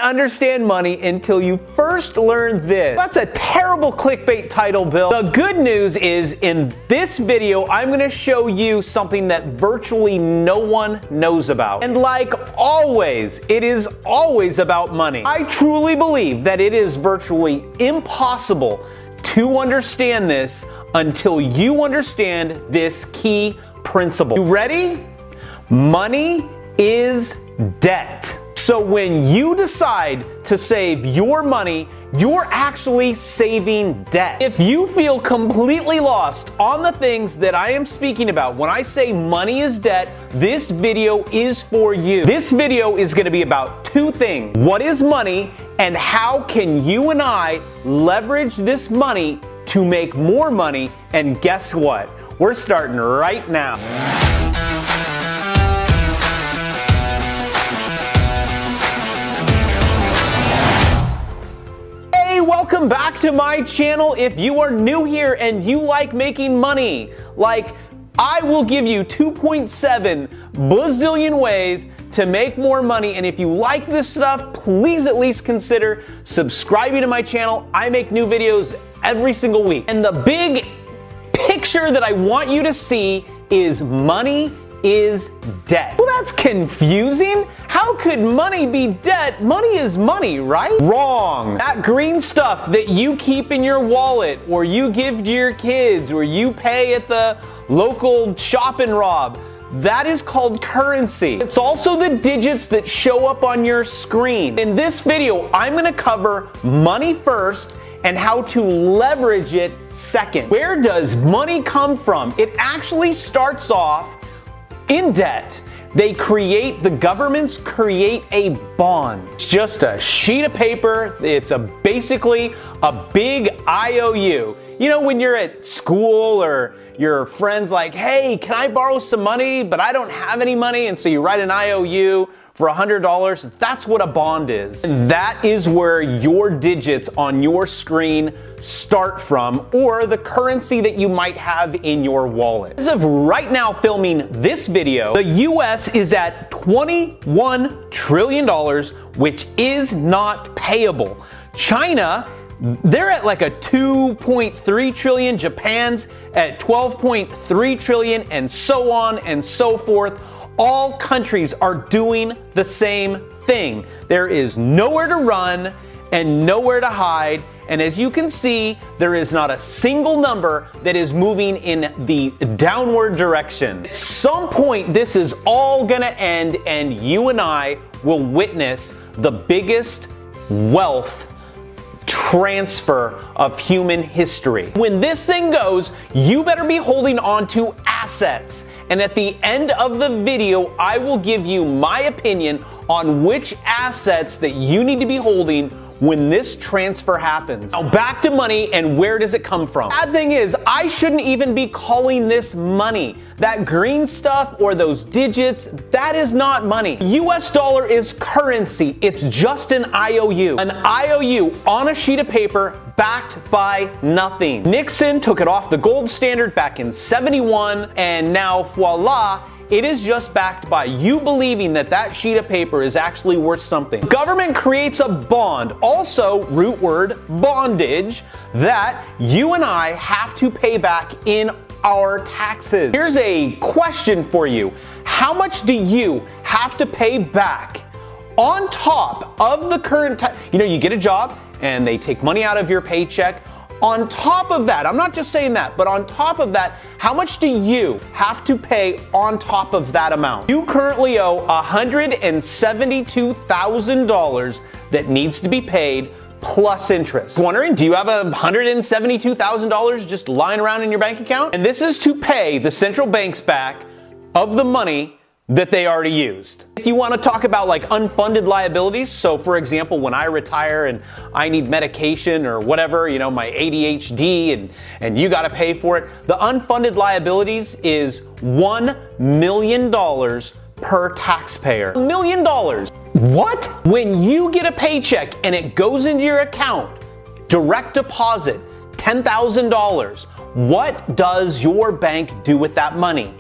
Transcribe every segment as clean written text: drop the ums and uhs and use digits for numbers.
understand money until you first learn this. That's a terrible clickbait title, Bill. The good news is in this video, I'm gonna show you something that virtually no one knows about. And like always, it is always about money. I truly believe that it is virtually impossible to understand this until you understand this key principle. You ready? Money is debt. So when you decide to save your money, you're actually saving debt. If you feel completely lost on the things that I am speaking about when I say money is debt, this video is for you. This video is going to be about two things. What is money and how can you and I leverage this money to make more money? And guess what? We're starting right now. Welcome back to my channel. If you are new here and you like making money, I will give you 2.7 bazillion ways to make more money. And if you like this stuff, please at least consider subscribing to my channel. I make new videos every single week. And the big picture that I want you to see is money is debt. Well, that's confusing. How could money be debt? Money is money, right? Wrong. That green stuff that you keep in your wallet or you give to your kids or you pay at the local shop and rob, that is called currency. It's also the digits that show up on your screen. In this video, I'm gonna cover money first and how to leverage it second. Where does money come from? It actually starts off in debt. The governments create a bond. It's just a sheet of paper. It's basically a big IOU. You know, when you're at school or your friend's like, hey, can I borrow some money? But I don't have any money. And so you write an IOU for $100. That's what a bond is. And that is where your digits on your screen start from, or the currency that you might have in your wallet. As of right now filming this video, the US is at $21 trillion, which is not payable. China, they're at like a 2.3 trillion, Japan's at 12.3 trillion, and so on and so forth. All countries are doing the same thing. There is nowhere to run and nowhere to hide. And as you can see, there is not a single number that is moving in the downward direction. At some point, this is all gonna end and you and I will witness the biggest wealth transfer of human history. When this thing goes, you better be holding on to assets. And at the end of the video, I will give you my opinion on which assets that you need to be holding when this transfer happens. Now back to money and where does it come from? Bad thing is, I shouldn't even be calling this money. That green stuff or those digits, that is not money. US dollar is currency. It's just an IOU. An IOU on a sheet of paper backed by nothing. Nixon took it off the gold standard back in '71 and now voila, it is just backed by you believing that that sheet of paper is actually worth something. Government creates a bond, also root word bondage, that you and I have to pay back in our taxes. Here's a question for you. How much do you have to pay back on top of the current tax? You know, you get a job and they take money out of your paycheck. On top of that, I'm not just saying that, but on top of that, how much do you have to pay on top of that amount? You currently owe $172,000 that needs to be paid plus interest. Wondering, do you have $172,000 just lying around in your bank account? And this is to pay the central banks back of the money that they already used. If you want to talk about like unfunded liabilities, so for example, when I retire and I need medication or whatever, you know, my ADHD and you got to pay for it, the unfunded liabilities is $1 million per taxpayer. $1 million. What? When you get a paycheck and it goes into your account, direct deposit, $10,000, what does your bank do with that money?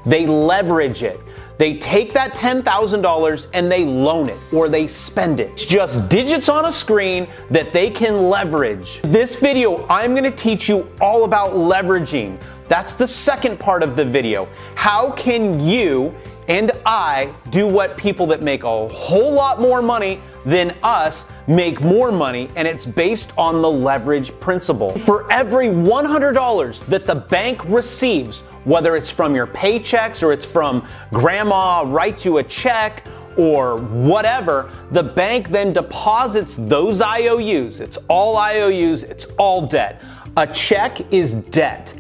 They leverage it. They take that $10,000 and they loan it or they spend it. It's just digits on a screen that they can leverage. This video, I'm going to teach you all about leveraging. That's the second part of the video. How can you and I do what people that make a whole lot more money than us make more money, and it's based on the leverage principle. For every $100 that the bank receives, whether it's from your paychecks or it's from grandma writes you a check or whatever, the bank then deposits those IOUs. It's all IOUs, it's all debt. A check is debt.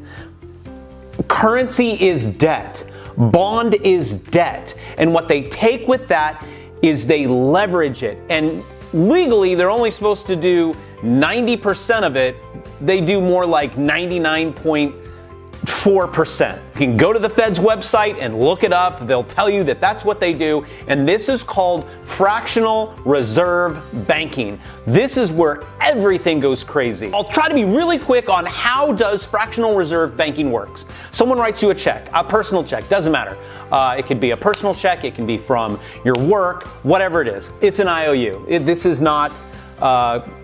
Currency is debt. Bond is debt. And what they take with that is they leverage it. And legally, they're only supposed to do 90% of it. They do more like 99.4%. You can go to the Fed's website and look it up. They'll tell you that that's what they do. And this is called fractional reserve banking. This is where everything goes crazy. I'll try to be really quick on how does fractional reserve banking works. Someone writes you a check, a personal check, doesn't matter. It could be a personal check, it can be from your work, whatever it is. It's an IOU. This is not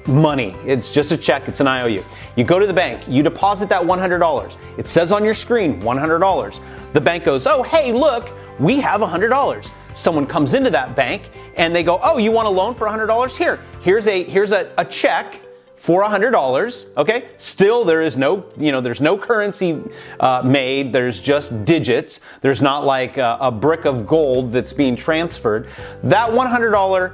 money. It's just a check. It's an IOU. You go to the bank. You deposit that $100. It says on your screen $100. The bank goes, oh, hey, look, we have $100. Someone comes into that bank and they go, oh, you want a loan for $100? Here's a check for $100. Okay. Still, there's no currency made. There's just digits. There's not like a brick of gold that's being transferred. That $100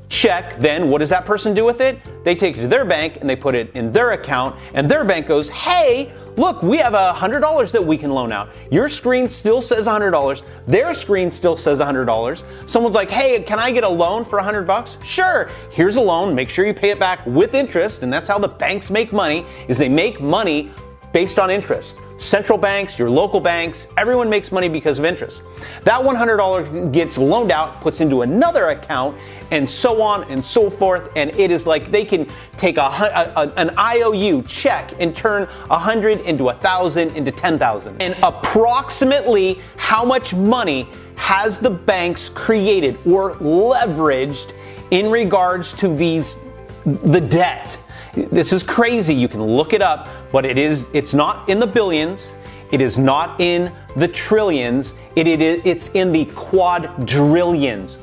check, then what does that person do with it? They take it to their bank and they put it in their account, and their bank goes, hey, look, we have $100 that we can loan out. Your screen still says $100. Their screen still says $100. Someone's like, hey, can I get a loan for $100? Sure. Here's a loan. Make sure you pay it back with interest. And that's how the banks make money, is they make money based on interest. Central banks, your local banks, everyone makes money because of interest. That $100 gets loaned out, puts into another account, and so on and so forth. And it is like they can take an IOU check and turn 100 into 1,000 into 10,000. And approximately how much money has the banks created or leveraged in regards to the debt? This is crazy. You can look it up, but it's not in the billions. It is not in the trillions. It's in the quadrillions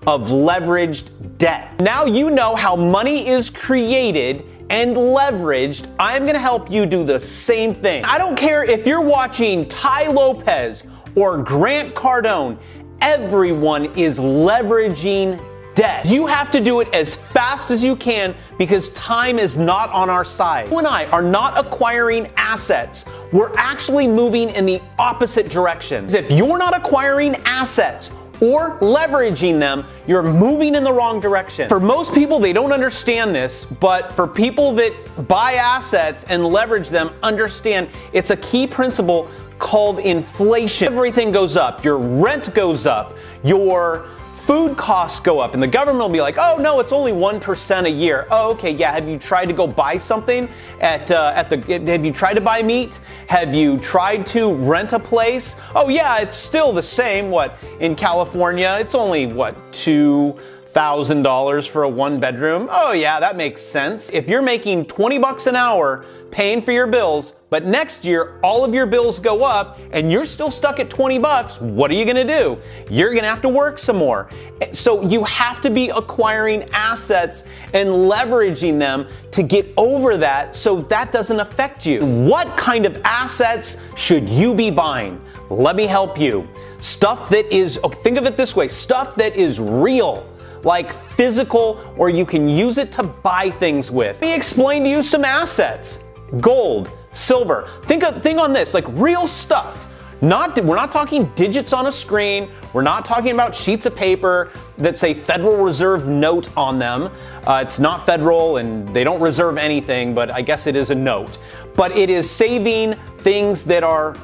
of leveraged debt. Now you know how money is created and leveraged. I'm going to help you do the same thing. I don't care if you're watching Tai Lopez or Grant Cardone. Everyone is leveraging debt. You have to do it as fast as you can because time is not on our side. You and I are not acquiring assets. We're actually moving in the opposite direction. If you're not acquiring assets or leveraging them, you're moving in the wrong direction. For most people, they don't understand this, but for people that buy assets and leverage them, understand it's a key principle called inflation. Everything goes up. Your rent goes up. Your food costs go up, and the government will be like, oh no, it's only 1% a year. Oh, okay, yeah, have you tried to go buy something have you tried to buy meat? Have you tried to rent a place? Oh yeah, it's still the same. What, in California, it's only $2,000 for a one bedroom. Oh yeah, that makes sense. If you're making 20 bucks an hour paying for your bills, but next year all of your bills go up and you're still stuck at 20 bucks, what are you gonna do? You're gonna have to work some more. So you have to be acquiring assets and leveraging them to get over that so that doesn't affect you. What kind of assets should you be buying? Let me help you. Stuff that is, think of it this way, stuff that is real, like physical, or you can use it to buy things with. Let me explain to you some assets. Gold, silver. Think on this, like real stuff. We're not talking digits on a screen. We're not talking about sheets of paper that say Federal Reserve note on them. It's not federal and they don't reserve anything, but I guess it is a note. But it is saving things that are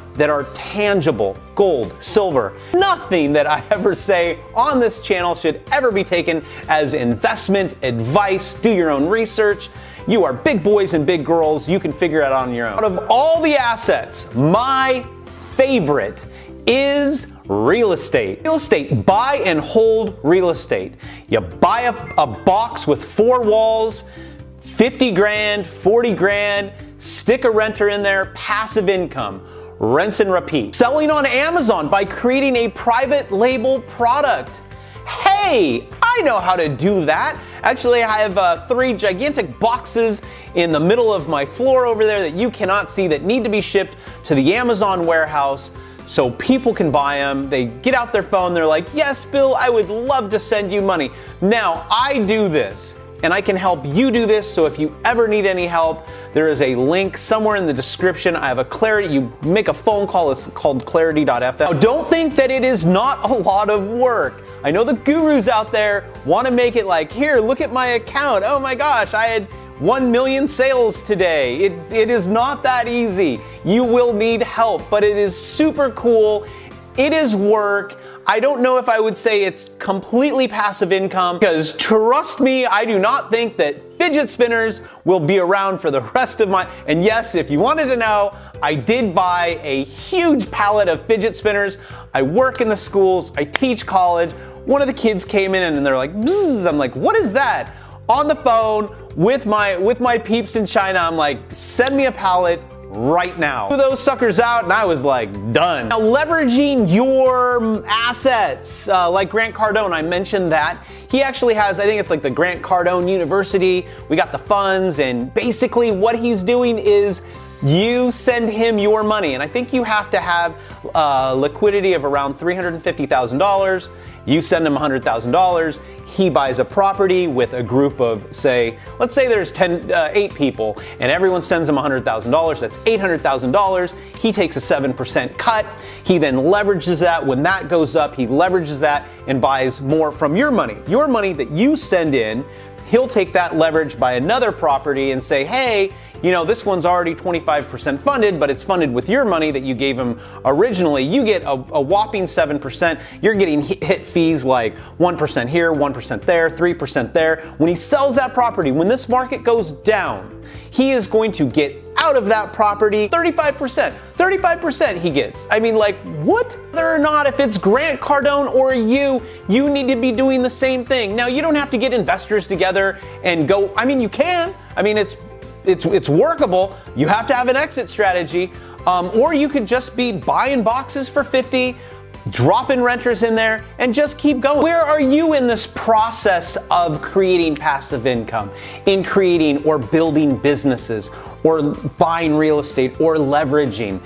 tangible. Gold, silver. Nothing that I ever say on this channel should ever be taken as investment advice. Do your own research. You are big boys and big girls. You can figure it out on your own. Out of all the assets, my favorite is real estate. Real estate, buy and hold real estate. You buy a box with 4 walls, 50 grand, 40 grand, stick a renter in there, passive income, rinse and repeat. Selling on Amazon by creating a private label product. Hey, I know how to do that. Actually, I have 3 gigantic boxes in the middle of my floor over there that you cannot see that need to be shipped to the Amazon warehouse so people can buy them. They get out their phone, they're like, yes, Bill, I would love to send you money. Now, I do this, and I can help you do this, so if you ever need any help, there is a link somewhere in the description. I have a Clarity, you make a phone call, it's called Clarity.fm. Now, don't think that it is not a lot of work. I know the gurus out there want to make it like, here, look at my account. Oh my gosh, I had 1 million sales today. It is not that easy. You will need help, but it is super cool. It is work. I don't know if I would say it's completely passive income, because trust me, I do not think that fidget spinners will be around for the rest of my, and yes, if you wanted to know, I did buy a huge pallet of fidget spinners. I work in the schools, I teach college. One of the kids came in and they're like, bzzz. I'm like, what is that? On the phone with my peeps in China, I'm like, send me a pallet right now. Threw those suckers out and I was like, done. Now, leveraging your assets, like Grant Cardone, I mentioned that. He actually has, I think it's like the Grant Cardone University. We got the funds, and basically what he's doing is you send him your money, and I think you have to have liquidity of around $350,000. You send him $100,000. He buys a property with a group of, say, let's say there's 8 people, and everyone sends him $100,000. That's $800,000. He takes a 7% cut. He then leverages that. When that goes up, he leverages that and buys more from your money. Your money that you send in, he'll take that leverage by another property and say, hey, you know, this one's already 25% funded, but it's funded with your money that you gave him originally. You get a whopping 7%. You're getting hit fees like 1% here, 1% there, 3% there. When he sells that property, when this market goes down, he is going to get out of that property 35%. 35% he gets. I mean, like, what? Whether or not, if it's Grant Cardone or you need to be doing the same thing. Now, you don't have to get investors together and go, I mean, you can. I mean, it's workable. You have to have an exit strategy. Or you could just be buying boxes for 50, dropping renters in there, and just keep going. Where are you in this process of creating passive income, in creating or building businesses, or buying real estate, or leveraging?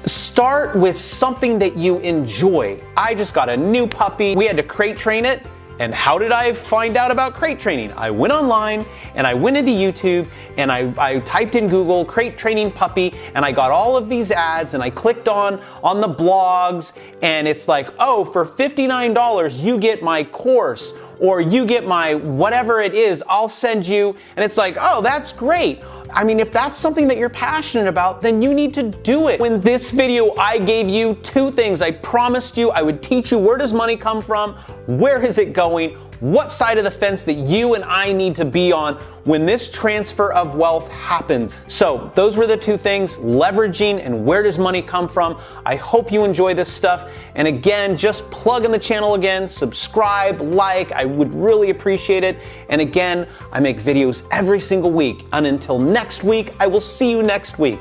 Start with something that you enjoy. I just got a new puppy. We had to crate train it. And how did I find out about crate training? I went online and I went into YouTube and I typed in Google crate training puppy, and I got all of these ads, and I clicked on the blogs, and it's like, oh, for $59 you get my course, or you get my whatever it is, I'll send you. And it's like, oh, that's great. I mean, if that's something that you're passionate about, then you need to do it. In this video, I gave you 2 things. I promised you I would teach you, where does money come from? Where is it going? What side of the fence that you and I need to be on when this transfer of wealth happens. So those were the 2 things, leveraging and where does money come from. I hope you enjoy this stuff. And again, just plug in the channel again, subscribe, like, I would really appreciate it. And again, I make videos every single week. And until next week, I will see you next week.